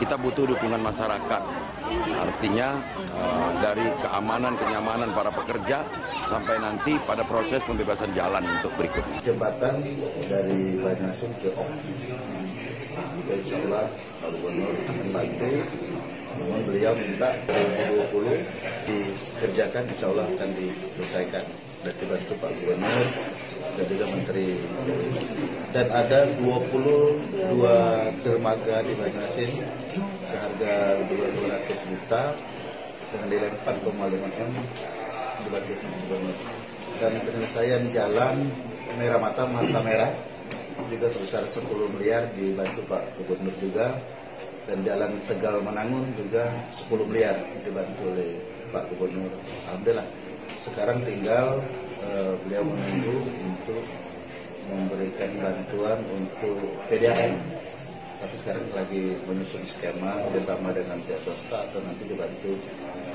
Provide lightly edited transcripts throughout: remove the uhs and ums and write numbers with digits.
kita butuh dukungan masyarakat. Artinya dari keamanan, kenyamanan para pekerja sampai nanti pada proses pembebasan jalan untuk berikutnya. Jembatan dari Banjarmasin ke Ok, insya Allah Pak Gubernur membantu. Namun beliau minta 2020 dikerjakan, insya Allah akan diselesaikan dan dibantu Pak Gubernur dan juga Menteri. Dan ada 22 dermaga di Banjarmasin seharga 200 juta dengan nilai 4,5 M dibantu Pak Gubernur. Dan penyelesaian jalan Merah Mata Merah juga sebesar 10 miliar dibantu Pak Gubernur juga. Dan jalan Tegal Menangun juga 10 miliar dibantu oleh Pak Gubernur. Alhamdulillah. Sekarang tinggal beliau menunggu untuk memberikan bantuan untuk PDAM. Tapi sekarang lagi menyusun skema bersama dengan pihak swasta atau nanti dibantu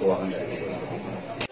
keuangan dari Gubernur.